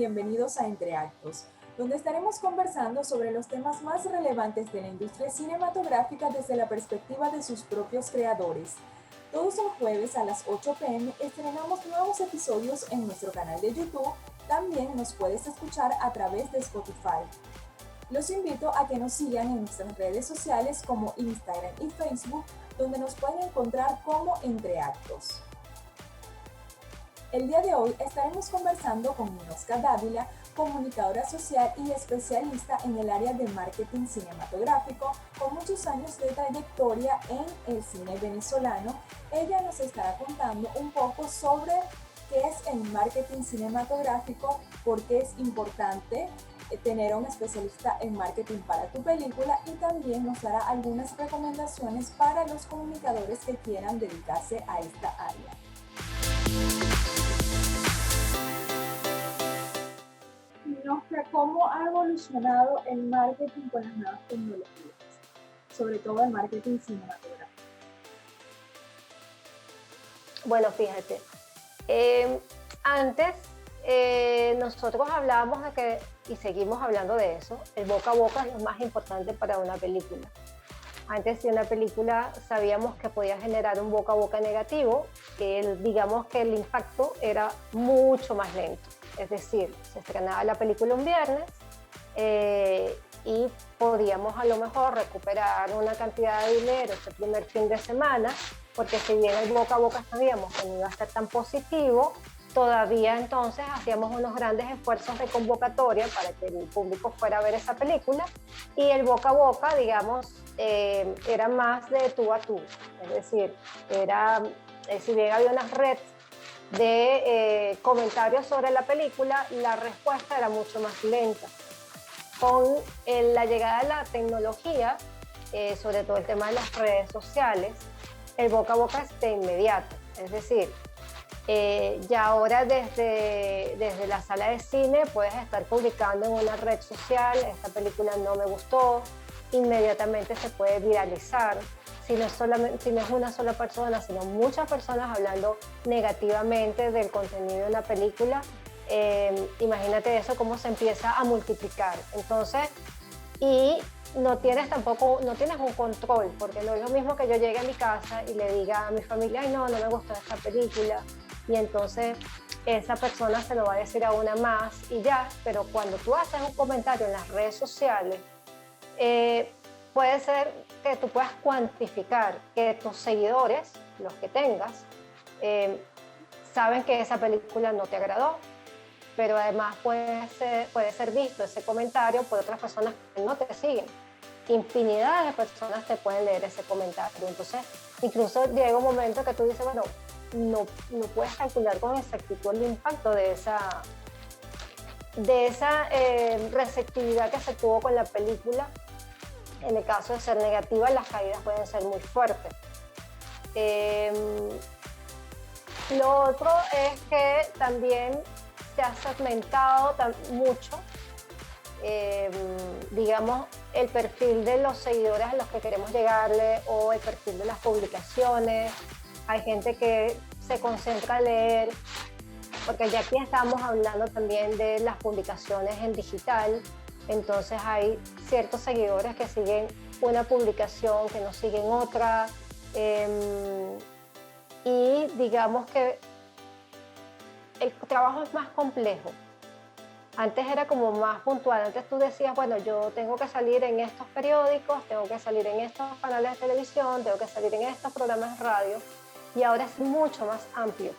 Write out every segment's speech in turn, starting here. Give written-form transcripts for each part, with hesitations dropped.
bienvenidos a Entre Actos, donde estaremos conversando sobre los temas más relevantes de la industria cinematográfica desde la perspectiva de sus propios creadores. Todos los jueves a las 8 p.m. estrenamos nuevos episodios en nuestro canal de YouTube. También nos puedes escuchar a través de Spotify. Los invito a que nos sigan en nuestras redes sociales como Instagram y Facebook, donde nos pueden encontrar como Entre Actos. El día de hoy estaremos conversando con Minosca Dávila, comunicadora social y especialista en el área de marketing cinematográfico, con muchos años de trayectoria en el cine venezolano. Ella nos estará contando un poco sobre qué es el marketing cinematográfico, por qué es importante tener a un especialista en marketing para tu película, y también nos dará algunas recomendaciones para los comunicadores que quieran dedicarse a esta área. ¿Cómo ha evolucionado el marketing con las nuevas tecnologías? Sobre todo el marketing cinematográfico. Bueno, fíjate, antes nosotros hablábamos de que, y seguimos hablando de eso, el boca a boca es lo más importante para una película. Antes de una película sabíamos que podía generar un boca a boca negativo, digamos que el impacto era mucho más lento. Es decir, se estrenaba la película un viernes y podíamos a lo mejor recuperar una cantidad de dinero ese primer fin de semana, porque si bien el boca a boca sabíamos que no iba a ser tan positivo, todavía entonces hacíamos unos grandes esfuerzos de convocatoria para que el público fuera a ver esa película, y el boca a boca, digamos, era más de tú a tú. Es decir, si bien había unas redes de comentarios sobre la película, la respuesta era mucho más lenta. Con la llegada de la tecnología, sobre todo el tema de las redes sociales, el boca a boca es de inmediato. Es decir, ya ahora desde la sala de cine puedes estar publicando en una red social: esta película no me gustó, inmediatamente se puede viralizar. Si no es una sola persona, sino muchas personas hablando negativamente del contenido de una película, imagínate eso cómo se empieza a multiplicar. Entonces, y no tienes un control, porque no es lo mismo que yo llegue a mi casa y le diga a mi familia: ay, no me gustó esta película, y entonces esa persona se lo va a decir a una más y ya. Pero cuando tú haces un comentario en las redes sociales, puede ser que tú puedas cuantificar que tus seguidores, los que tengas, saben que esa película no te agradó, pero además puede ser visto ese comentario por otras personas que no te siguen. Infinidad de personas te pueden leer ese comentario. Entonces, incluso llega un momento que tú dices, bueno, no puedes calcular con exactitud el impacto de esa receptividad que se tuvo con la película. En el caso de ser negativa, las caídas pueden ser muy fuertes. Lo otro es que también se ha segmentado mucho, digamos, el perfil de los seguidores a los que queremos llegarle, o el perfil de las publicaciones. Hay gente que se concentra a leer, porque ya aquí estamos hablando también de las publicaciones en digital. Entonces hay ciertos seguidores que siguen una publicación, que no siguen otra, y digamos que el trabajo es más complejo. Antes era como más puntual. Antes tú decías, bueno, yo tengo que salir en estos periódicos, tengo que salir en estos canales de televisión, tengo que salir en estos programas de radio, y ahora es mucho más amplio.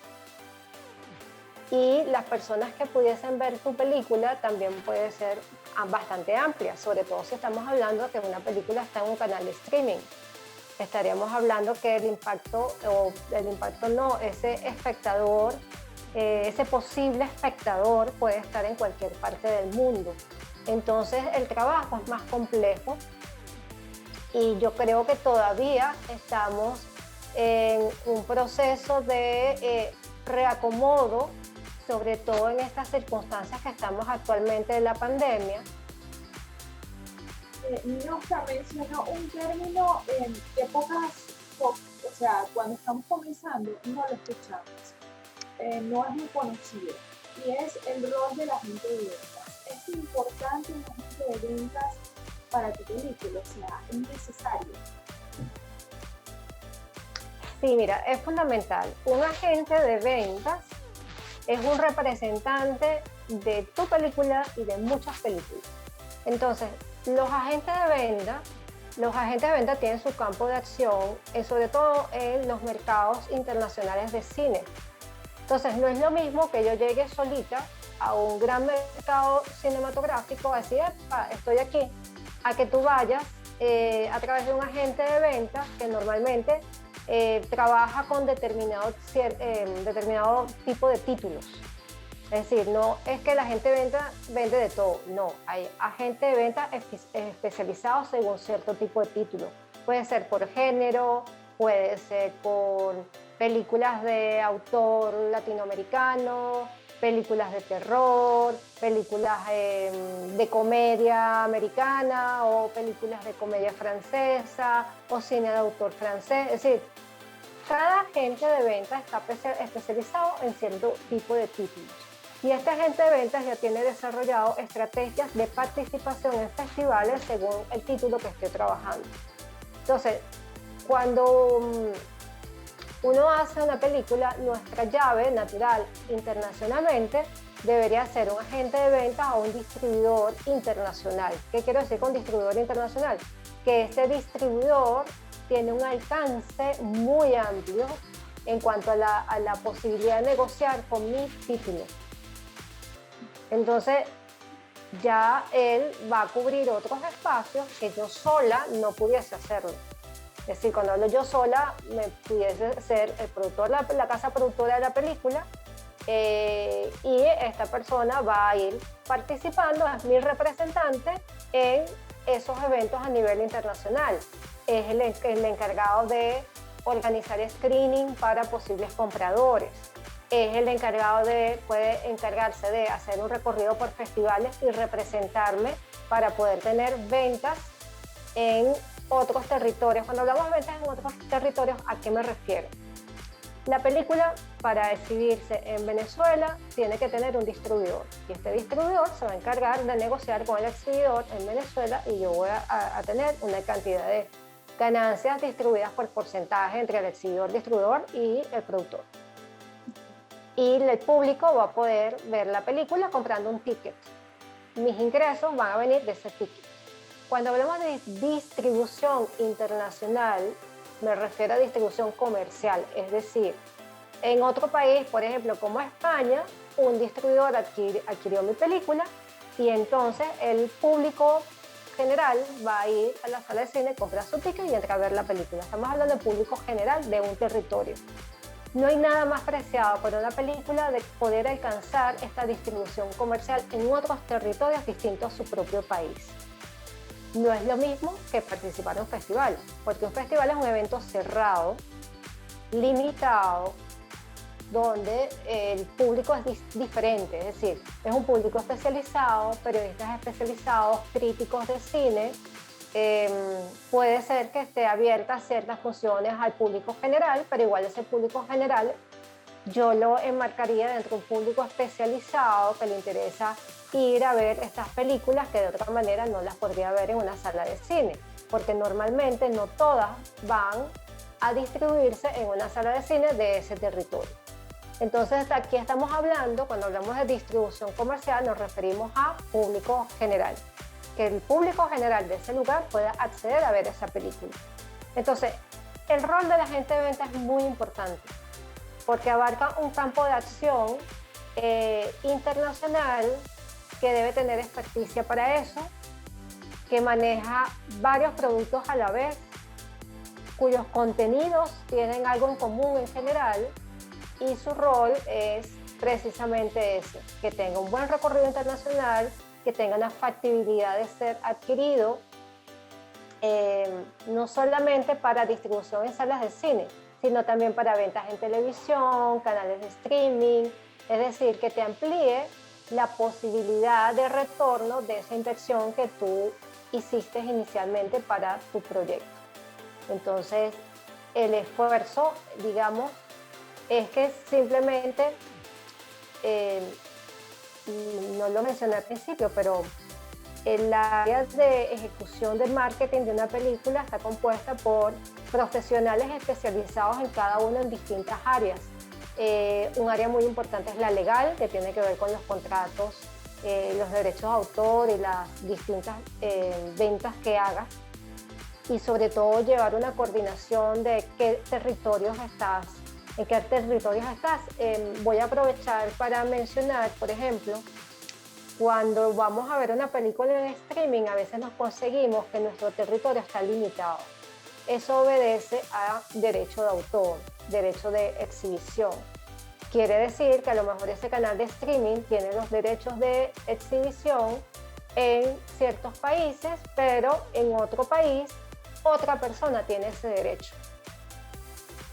Y las personas que pudiesen ver tu película también puede ser bastante amplia, sobre todo si estamos hablando que una película está en un canal de streaming. Estaríamos hablando que ese espectador, ese posible espectador puede estar en cualquier parte del mundo. Entonces el trabajo es más complejo, y yo creo que todavía estamos en un proceso de reacomodo, sobre todo en estas circunstancias que estamos actualmente de la pandemia. Minosca mencionó un término que cuando estamos comenzando no lo escuchamos, no es muy conocido. y es el rol del agente de ventas. Es importante un agente de ventas para tu película, o sea, es necesario. Sí, mira, es fundamental. Un agente de ventas es un representante de tu película y de muchas películas. Entonces, los agentes de venta tienen su campo de acción, sobre todo en los mercados internacionales de cine. Entonces, no es lo mismo que yo llegue solita a un gran mercado cinematográfico a decir, estoy aquí, a que tú vayas a través de un agente de ventas que normalmente trabaja con determinado tipo de títulos. Es decir, no es que la gente vende de todo, no, hay agentes de venta especializados según cierto tipo de título. Puede ser por género, puede ser por películas de autor latinoamericano, películas de terror, películas de comedia americana o películas de comedia francesa o cine de autor francés. Es decir, cada agente de ventas está especializado en cierto tipo de títulos. Y este agente de ventas ya tiene desarrollado estrategias de participación en festivales según el título que esté trabajando. Entonces, cuando uno hace una película, nuestra llave natural internacionalmente debería ser un agente de ventas o un distribuidor internacional. ¿Qué quiero decir con distribuidor internacional? Que este distribuidor tiene un alcance muy amplio en cuanto a la posibilidad de negociar con mi título. Entonces, ya él va a cubrir otros espacios que yo sola no pudiese hacerlo. Es decir, cuando hablo yo sola, me pudiese ser el productor, la casa productora de la película, y esta persona va a ir participando, es mi representante en esos eventos a nivel internacional. Es el encargado de organizar screening para posibles compradores. Es el encargado puede encargarse de hacer un recorrido por festivales y representarme para poder tener ventas en otros territorios. Cuando hablamos de ventas en otros territorios, ¿a qué me refiero? La película, para exhibirse en Venezuela, tiene que tener un distribuidor. Y este distribuidor se va a encargar de negociar con el exhibidor en Venezuela y yo voy a tener una cantidad de ganancias distribuidas por porcentaje entre el exhibidor, distribuidor y el productor. Y el público va a poder ver la película comprando un ticket. Mis ingresos van a venir de ese ticket. Cuando hablamos de distribución internacional, me refiero a distribución comercial, es decir, en otro país, por ejemplo, como España, un distribuidor adquirió mi película y entonces el público general va a ir a la sala de cine, compra su ticket y entra a ver la película. Estamos hablando de público general de un territorio. No hay nada más preciado para una película de poder alcanzar esta distribución comercial en otros territorios distintos a su propio país. No es lo mismo que participar en un festival, porque un festival es un evento cerrado, limitado, donde el público es diferente, es decir, es un público especializado, periodistas especializados, críticos de cine. Puede ser que esté abierta a ciertas funciones al público general, pero igual ese público general yo lo enmarcaría dentro de un público especializado que le interesa ir a ver estas películas que de otra manera no las podría ver en una sala de cine, porque normalmente no todas van a distribuirse en una sala de cine de ese territorio. Entonces aquí estamos hablando, cuando hablamos de distribución comercial, nos referimos a público general, que el público general de ese lugar pueda acceder a ver esa película. Entonces, el rol del agente de venta es muy importante, porque abarca un campo de acción internacional que debe tener experticia para eso, que maneja varios productos a la vez, cuyos contenidos tienen algo en común en general, y su rol es precisamente ese, que tenga un buen recorrido internacional, que tenga una factibilidad de ser adquirido, no solamente para distribución en salas de cine, sino también para ventas en televisión, canales de streaming, es decir, que te amplíe la posibilidad de retorno de esa inversión que tú hiciste inicialmente para tu proyecto. Entonces, el esfuerzo, digamos, es que simplemente no lo mencioné al principio, pero el área de ejecución del marketing de una película está compuesta por profesionales especializados en cada uno en distintas áreas. Un área muy importante es la legal, que tiene que ver con los contratos, los derechos de autor y las distintas ventas que hagas. Y sobre todo llevar una coordinación de qué territorios estás, en qué territorios estás. Voy a aprovechar para mencionar, por ejemplo, cuando vamos a ver una película en streaming, a veces nos conseguimos que nuestro territorio está limitado. Eso obedece a derecho de autor, derecho de exhibición. Quiere decir que a lo mejor ese canal de streaming tiene los derechos de exhibición en ciertos países, pero en otro país otra persona tiene ese derecho.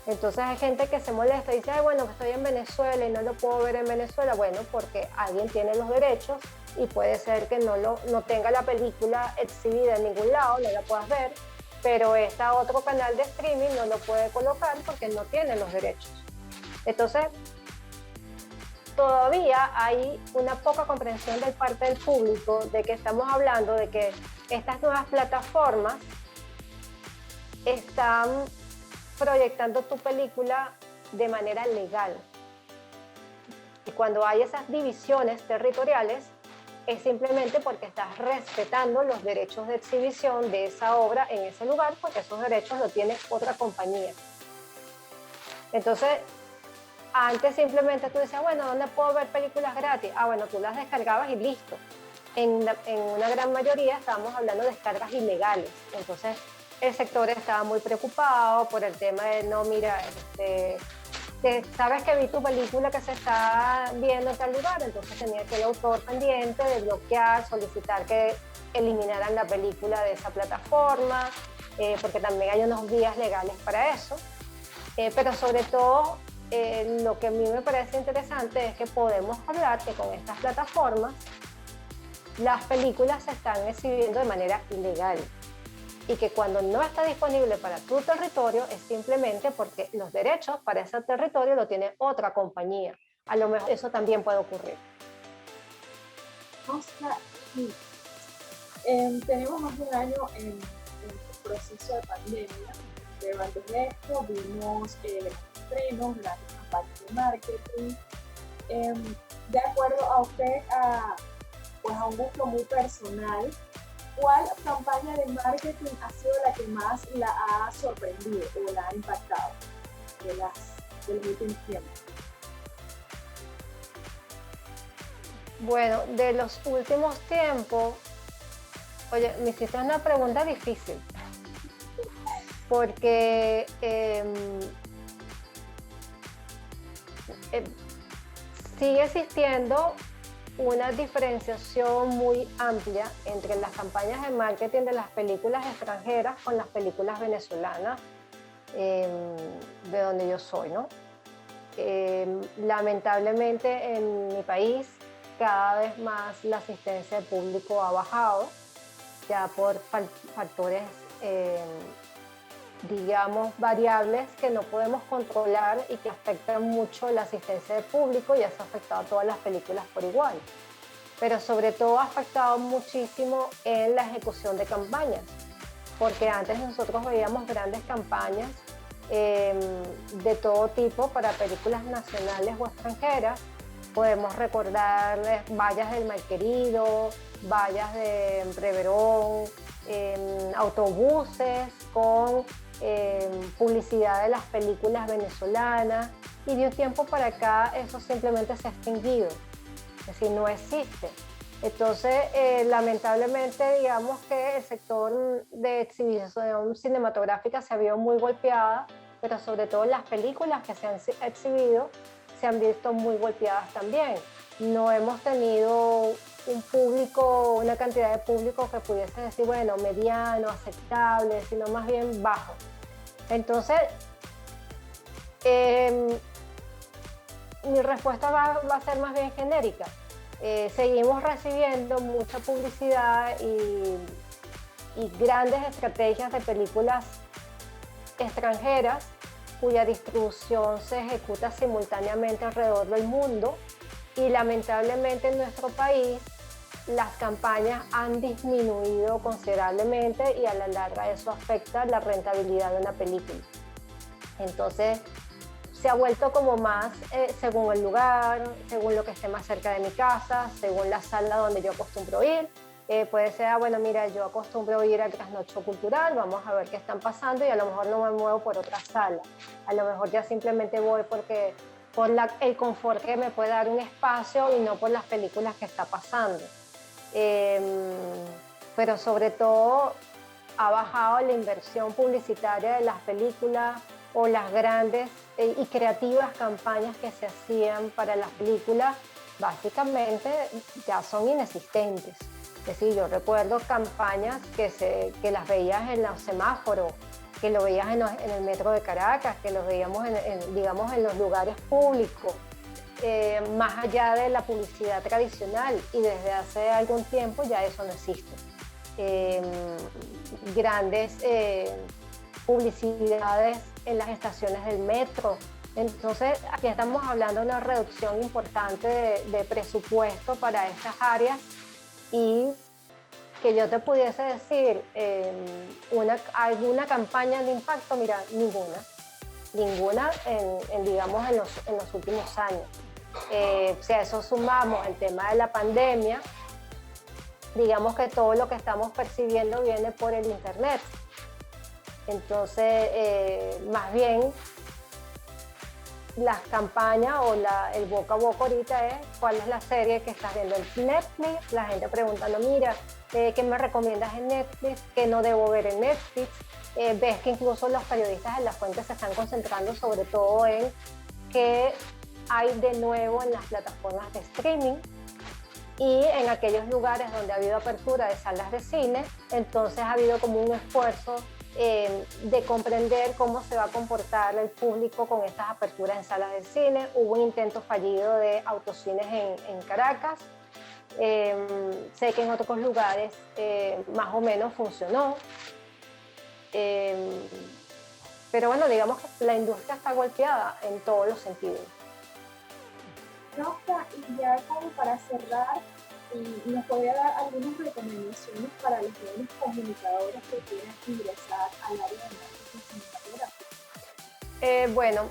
Entonces hay gente que se molesta y dice, ay, bueno, estoy en Venezuela y no lo puedo ver en Venezuela. Bueno, porque alguien tiene los derechos y puede ser que no tenga la película exhibida en ningún lado, no la puedas ver, pero este otro canal de streaming no lo puede colocar porque no tiene los derechos. Entonces, todavía hay una poca comprensión de parte del público de que estamos hablando de que estas nuevas plataformas están proyectando tu película de manera legal. Y cuando hay esas divisiones territoriales, es simplemente porque estás respetando los derechos de exhibición de esa obra en ese lugar, porque esos derechos lo tiene otra compañía. Entonces, antes simplemente tú decías, bueno, ¿dónde puedo ver películas gratis? Ah, bueno, tú las descargabas y listo. En una gran mayoría estábamos hablando de descargas ilegales. Entonces, el sector estaba muy preocupado por el tema de, no, mira, sabes que vi tu película que se está viendo en tal lugar, entonces tenía que el autor pendiente de bloquear, solicitar que eliminaran la película de esa plataforma, porque también hay unos guías legales para eso. Pero sobre todo, lo que a mí me parece interesante es que podemos hablar que con estas plataformas las películas se están exhibiendo de manera ilegal. Y que cuando no está disponible para tu territorio es simplemente porque los derechos para ese territorio lo tiene otra compañía. A lo mejor eso también puede ocurrir. Oscar, sí. Tenemos más de un año en el proceso de pandemia. Pero antes de esto vimos estrenos, grandes campañas de marketing. De acuerdo a usted, pues a un gusto muy personal, ¿cuál campaña de marketing ha sido la que más la ha sorprendido o la ha impactado de los últimos tiempos? Bueno, de los últimos tiempos, oye, me hiciste una pregunta difícil, porque sigue existiendo una diferenciación muy amplia entre las campañas de marketing de las películas extranjeras con las películas venezolanas de donde yo soy, ¿no? Lamentablemente en mi país cada vez más la asistencia de público ha bajado, ya por factores digamos, variables que no podemos controlar y que afectan mucho la asistencia de público, y eso ha afectado a todas las películas por igual. Pero sobre todo ha afectado muchísimo en la ejecución de campañas, porque antes nosotros veíamos grandes campañas de todo tipo para películas nacionales o extranjeras. Podemos recordar Vallas del Malquerido, Vallas de Reverón, autobuses con publicidad de las películas venezolanas, y de un tiempo para acá eso simplemente se ha extinguido, es decir, no existe. Entonces, lamentablemente, digamos que el sector de exhibición cinematográfica se ha visto muy golpeada, pero sobre todo las películas que se han exhibido se han visto muy golpeadas también. No hemos tenido un público, una cantidad de público que pudiese decir, bueno, mediano, aceptable, sino más bien bajo. Entonces, mi respuesta va a ser más bien genérica. Seguimos recibiendo mucha publicidad y grandes estrategias de películas extranjeras cuya distribución se ejecuta simultáneamente alrededor del mundo, y lamentablemente en nuestro país las campañas han disminuido considerablemente y a la larga eso afecta la rentabilidad de una película. Entonces se ha vuelto como más según el lugar, según lo que esté más cerca de mi casa, según la sala donde yo acostumbro ir. Puede ser, bueno, mira, yo acostumbro ir al trasnocho cultural, vamos a ver qué están pasando y a lo mejor no me muevo por otra sala. A lo mejor ya simplemente voy porque por el confort que me puede dar un espacio y no por las películas que está pasando. Pero sobre todo ha bajado la inversión publicitaria de las películas o las grandes y creativas campañas que se hacían para las películas, básicamente ya son inexistentes. Es decir, yo recuerdo campañas que las veías en los semáforos, que lo veías en el metro de Caracas, que lo veíamos digamos, en los lugares públicos, más allá de la publicidad tradicional, y desde hace algún tiempo ya eso no existe. Grandes publicidades en las estaciones del metro. Entonces, aquí estamos hablando de una reducción importante de presupuesto para estas áreas, y que yo te pudiese decir alguna campaña de impacto, mira, ninguna digamos, en los últimos años. Si a eso sumamos el tema de la pandemia, digamos que todo lo que estamos percibiendo viene por el internet. Entonces, más bien, las campañas o el boca a boca ahorita es cuál es la serie que estás viendo en Netflix, la gente preguntando, mira, ¿qué me recomiendas en Netflix? ¿Qué no debo ver en Netflix? Ves que incluso los periodistas en las fuentes se están concentrando sobre todo en qué hay de nuevo en las plataformas de streaming y en aquellos lugares donde ha habido apertura de salas de cine. Entonces ha habido como un esfuerzo de comprender cómo se va a comportar el público con estas aperturas en salas de cine. Hubo un intento fallido de autocines en Caracas. Sé que en otros lugares más o menos funcionó. Pero bueno, digamos que la industria está golpeada en todos los sentidos. Nofta, y ya como para cerrar, ¿nos podría dar algunas recomendaciones para los jóvenes comunicadores que quieran ingresar al área de marketing cinematográfico? Bueno,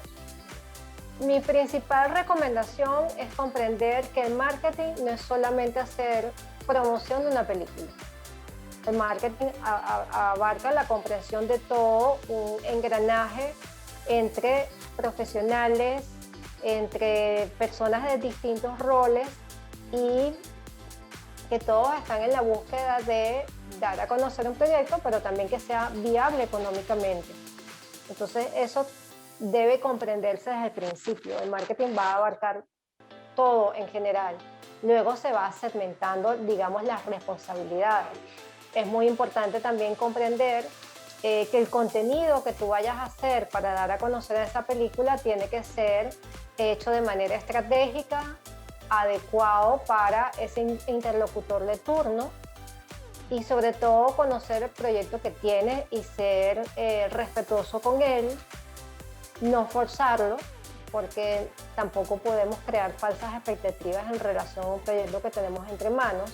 mi principal recomendación es comprender que el marketing no es solamente hacer promoción de una película. El marketing abarca la comprensión de todo un engranaje entre profesionales, entre personas de distintos roles, y que todos están en la búsqueda de dar a conocer un proyecto, pero también que sea viable económicamente. Entonces eso debe comprenderse desde el principio. El marketing va a abarcar todo en general. Luego se va segmentando, digamos, las responsabilidades. Es muy importante también comprender que el contenido que tú vayas a hacer para dar a conocer esa película tiene que ser hecho de manera estratégica, adecuado para ese interlocutor de turno, y sobre todo conocer el proyecto que tiene y ser respetuoso con él, no forzarlo, porque tampoco podemos crear falsas expectativas en relación a un proyecto que tenemos entre manos,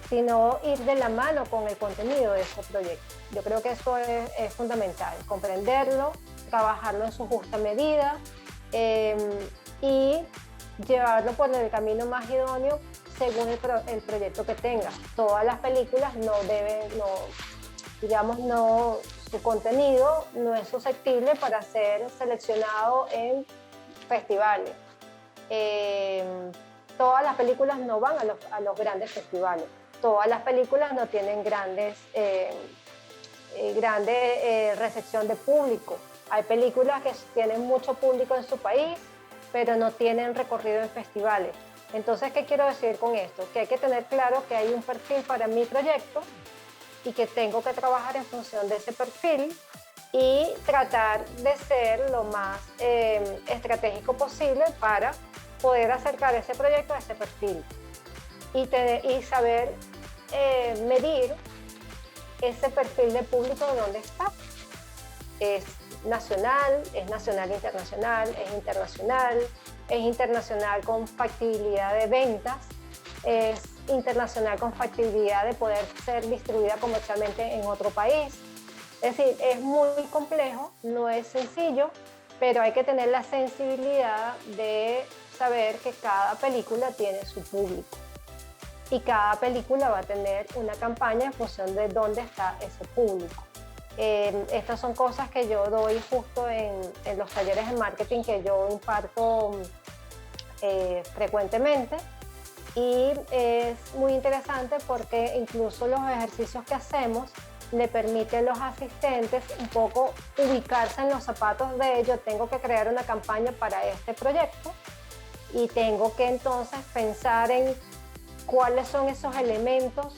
sino ir de la mano con el contenido de ese proyecto. Yo creo que eso es fundamental, comprenderlo, trabajarlo en su justa medida y llevarlo por el camino más idóneo según el proyecto que tenga. Todas las películas su contenido no es susceptible para ser seleccionado en festivales. Todas las películas no van a los grandes festivales. Todas las películas no tienen grande recepción de público. Hay películas que tienen mucho público en su país, pero no tienen recorrido en festivales. Entonces, ¿qué quiero decir con esto? Que hay que tener claro que hay un perfil para mi proyecto y que tengo que trabajar en función de ese perfil y tratar de ser lo más estratégico posible para poder acercar ese proyecto a ese perfil y saber medir ese perfil de público de dónde está. Es nacional internacional, es internacional, es internacional con factibilidad de ventas, es internacional con factibilidad de poder ser distribuida comercialmente en otro país. Es decir, es muy complejo, no es sencillo, pero hay que tener la sensibilidad de saber que cada película tiene su público y cada película va a tener una campaña en función de dónde está ese público. Estas son cosas que yo doy justo en los talleres de marketing que yo imparto frecuentemente, y es muy interesante porque incluso los ejercicios que hacemos le permiten a los asistentes un poco ubicarse en los zapatos de ellos. Tengo que crear una campaña para este proyecto y tengo que entonces pensar en cuáles son esos elementos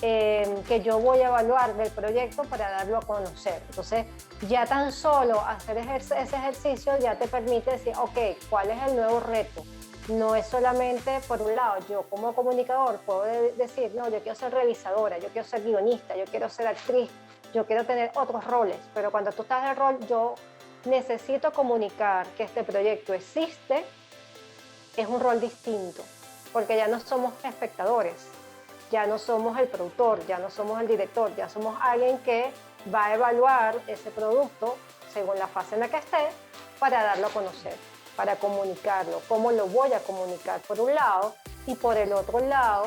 que yo voy a evaluar del proyecto para darlo a conocer. Entonces, ya tan solo hacer ese ejercicio ya te permite decir, ok, ¿cuál es el nuevo reto? No es solamente, por un lado, yo como comunicador puedo decir, no, yo quiero ser realizadora, yo quiero ser guionista, yo quiero ser actriz, yo quiero tener otros roles, pero cuando tú estás en el rol, yo necesito comunicar que este proyecto existe, es un rol distinto, porque ya no somos espectadores, ya no somos el productor, ya no somos el director, ya somos alguien que va a evaluar ese producto según la fase en la que esté para darlo a conocer, para comunicarlo, cómo lo voy a comunicar por un lado, y por el otro lado,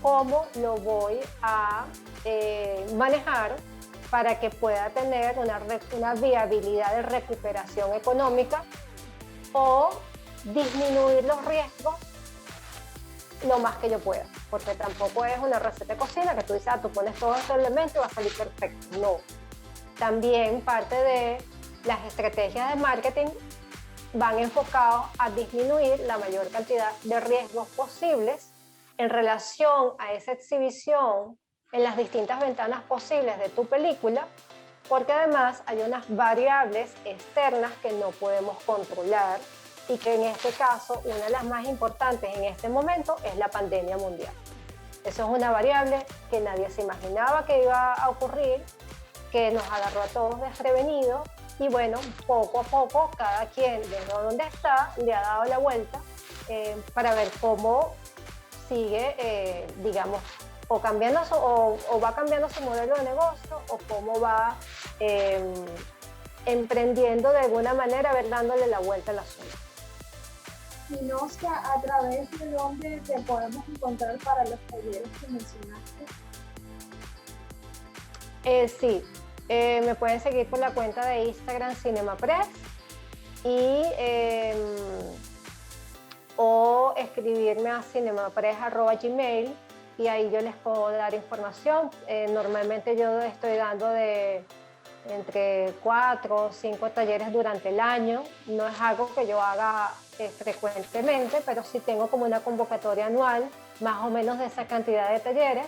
cómo lo voy a manejar para que pueda tener una viabilidad de recuperación económica o disminuir los riesgos lo más que yo pueda, porque tampoco es una receta de cocina que tú dices, tú pones todos estos elementos y va a salir perfecto. No. También parte de las estrategias de marketing van enfocados a disminuir la mayor cantidad de riesgos posibles en relación a esa exhibición en las distintas ventanas posibles de tu película, porque además hay unas variables externas que no podemos controlar y que en este caso una de las más importantes en este momento es la pandemia mundial. Eso es una variable que nadie se imaginaba que iba a ocurrir, que nos agarró a todos desprevenidos, y bueno, poco a poco cada quien desde donde está le ha dado la vuelta para ver cómo sigue, digamos, o va cambiando su modelo de negocio, o cómo va emprendiendo de alguna manera, dándole la vuelta al asunto. Ninosca, ¿a través de dónde te podemos encontrar para los talleres que mencionaste? Sí, me pueden seguir por la cuenta de Instagram CinemaPress y o escribirme a cinemapress@gmail, y ahí yo les puedo dar información. Normalmente yo estoy dando de entre 4 o 5 talleres durante el año. No es algo que yo haga frecuentemente, pero sí tengo como una convocatoria anual, más o menos de esa cantidad de talleres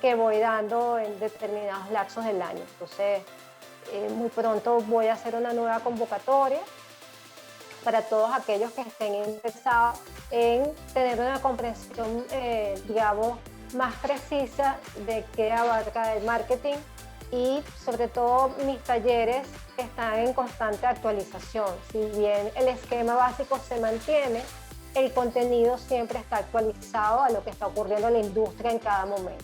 que voy dando en determinados lapsos del año. Entonces, muy pronto voy a hacer una nueva convocatoria para todos aquellos que estén interesados en tener una comprensión, digamos, más precisa de qué abarca el marketing, y sobre todo mis talleres están en constante actualización. Si bien el esquema básico se mantiene, el contenido siempre está actualizado a lo que está ocurriendo en la industria en cada momento.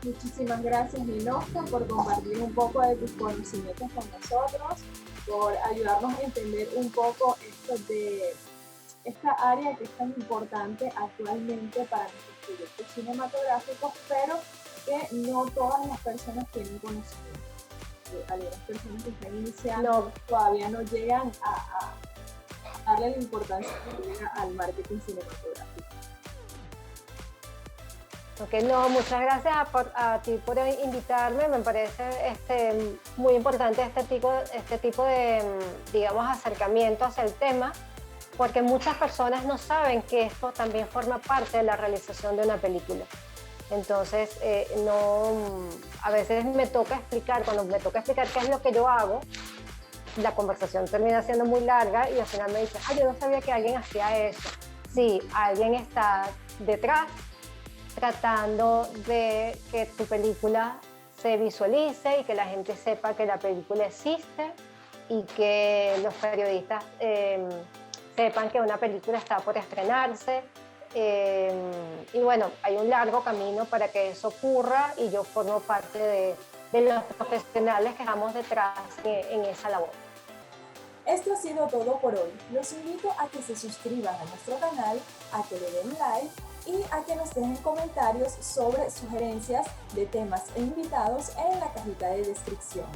Muchísimas gracias, Ninosca, por compartir un poco de tus conocimientos con nosotros, por ayudarnos a entender un poco esto de esta área que es tan importante actualmente para nuestros proyectos cinematográficos, pero que no todas las personas tienen conocimiento. Algunas personas que están iniciando todavía no llegan a darle la importancia que llega al marketing cinematográfico. Okay, no, muchas gracias a ti por invitarme. Me parece muy importante este tipo de, digamos, acercamiento hacia el tema, porque muchas personas no saben que esto también forma parte de la realización de una película. Entonces, a veces cuando me toca explicar qué es lo que yo hago, la conversación termina siendo muy larga y al final me dicen, yo no sabía que alguien hacía eso. Sí, alguien está detrás tratando de que tu película se visualice y que la gente sepa que la película existe, y que los periodistas sepan que una película está por estrenarse. Y bueno, hay un largo camino para que eso ocurra y yo formo parte de los profesionales que estamos detrás en esa labor. Esto ha sido todo por hoy. Los invito a que se suscriban a nuestro canal, a que le den like y a que nos dejen comentarios sobre sugerencias de temas e invitados en la cajita de descripción.